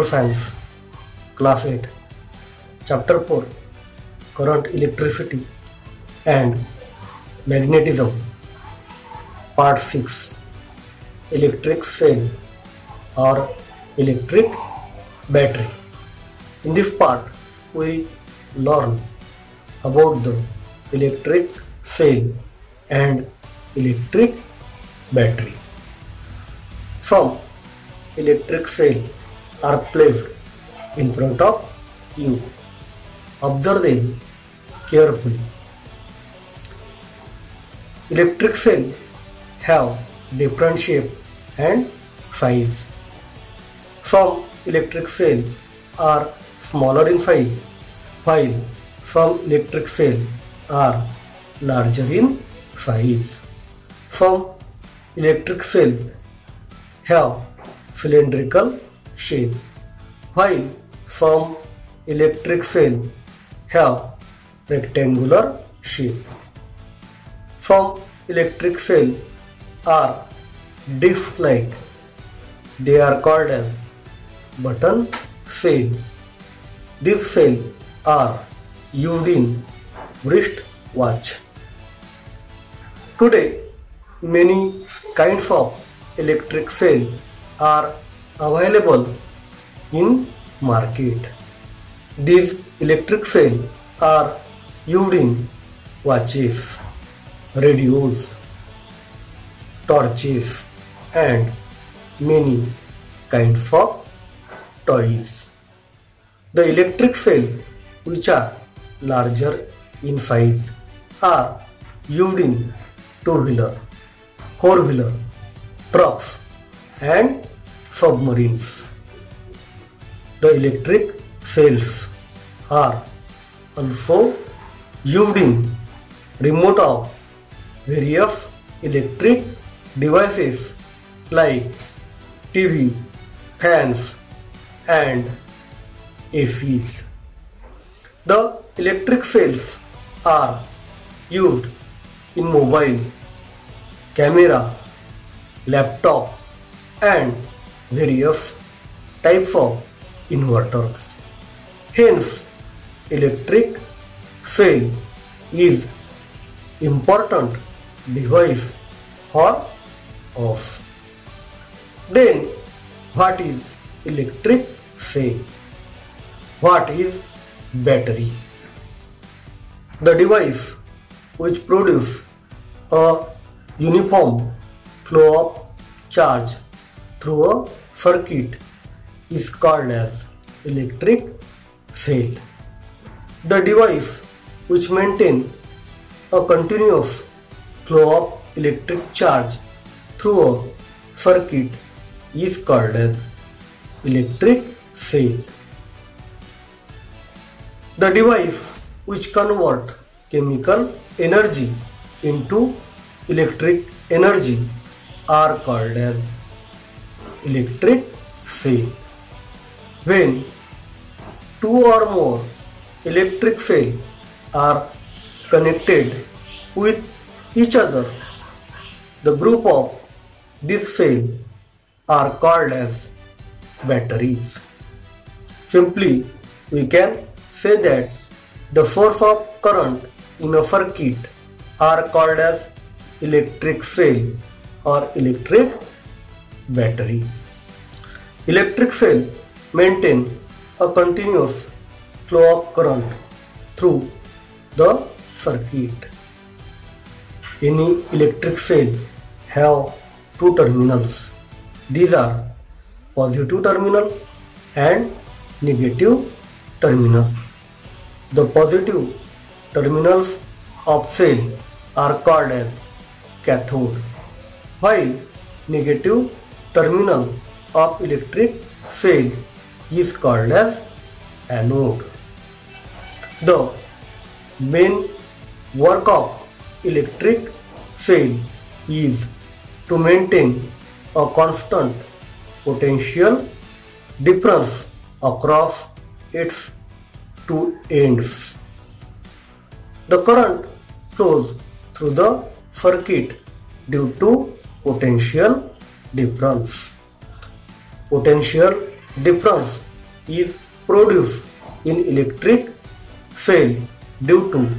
Science, Class 8, Chapter 4, Current, Electricity and Magnetism, Part 6, Electric Cell or Electric Battery. In this part, we learn about the electric cell and electric battery. Some electric cells are placed in front of you. Observe them carefully. Electric cells have different shape and size. Some electric cells are smaller in size, while some electric cells are larger in size. Some electric cells have cylindrical shape, while some electric cells have rectangular shape. Some electric cells are disc-like. They are called as button cell. These cells are used in wristwatch. Today, many kinds of electric cells are available in market. These electric cells are used in watches, radios, torches and many kinds of toys. The electric cells, which are larger in size, are used in two-wheeler, four-wheeler, trucks and submarines. The electric cells are also used in remote of various electric devices like TV, fans and ACs. The electric cells are used in mobile, camera, laptop and various types of inverters. Hence, electric cell is important device for us. Then, what is electric cell? What is battery? The device which produces a uniform flow of charge through a circuit is called as electric cell. The device which maintains a continuous flow of electric charge through a circuit is called as electric cell. The device which converts chemical energy into electric energy are called as electric cell. When two or more electric cells are connected with each other, the group of these cells are called as batteries. Simply, we can say that the source of current in a circuit are called as electric cell or electric battery. Electric cell maintain a continuous flow of current through the circuit. Any electric cell have two terminals. These are positive terminal and negative terminal. The positive terminals of cell are called as cathode, while negative terminal of electric cell is called as anode. The main work of electric cell is to maintain a constant potential difference across its two ends. The current flows through the circuit due to potential difference. Potential difference is produced in electric field due to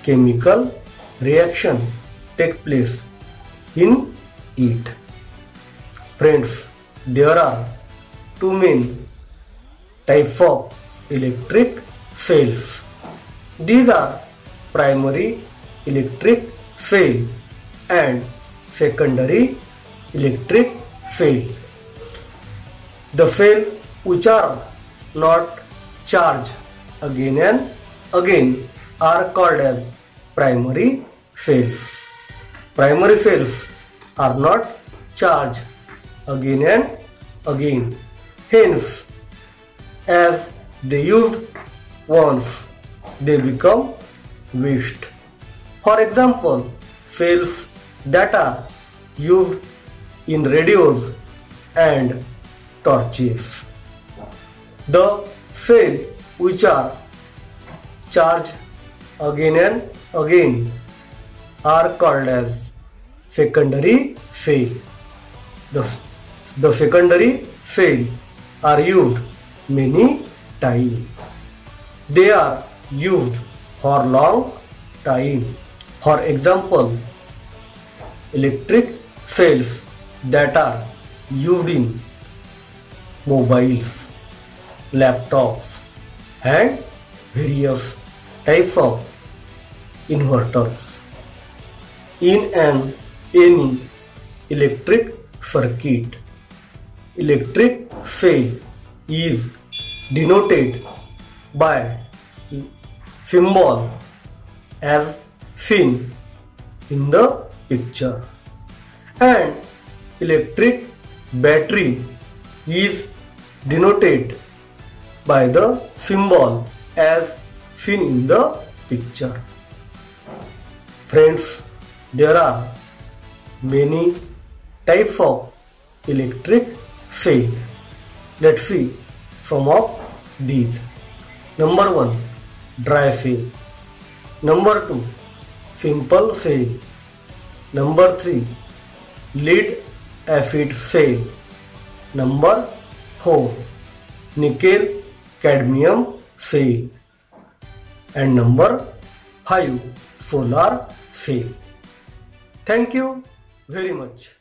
chemical reaction take place in it. Friends, there are two main types of electric fields. These are primary electric field and secondary electric field. The field which are not charged again and again are called as primary fields. Primary fields are not charged again and again. Hence, as they used once, they become waste. For example, fields that are used in radios and torches. The fields which are charged again and again are called as secondary field. The secondary field are used many times. They are used for long time. For example, electric fields that are used in mobiles, laptops and various types of inverters. In any electric circuit, electric field is denoted by symbol as seen in the picture, and electric battery is denoted by the symbol as seen in the picture. Friends, there are many types of electric field. Let's see some of these. Number 1, dry field. Number 2, simple field. Number 3, lead acid field. Number 4, nickel cadmium field. And number 5, solar field. Thank you very much.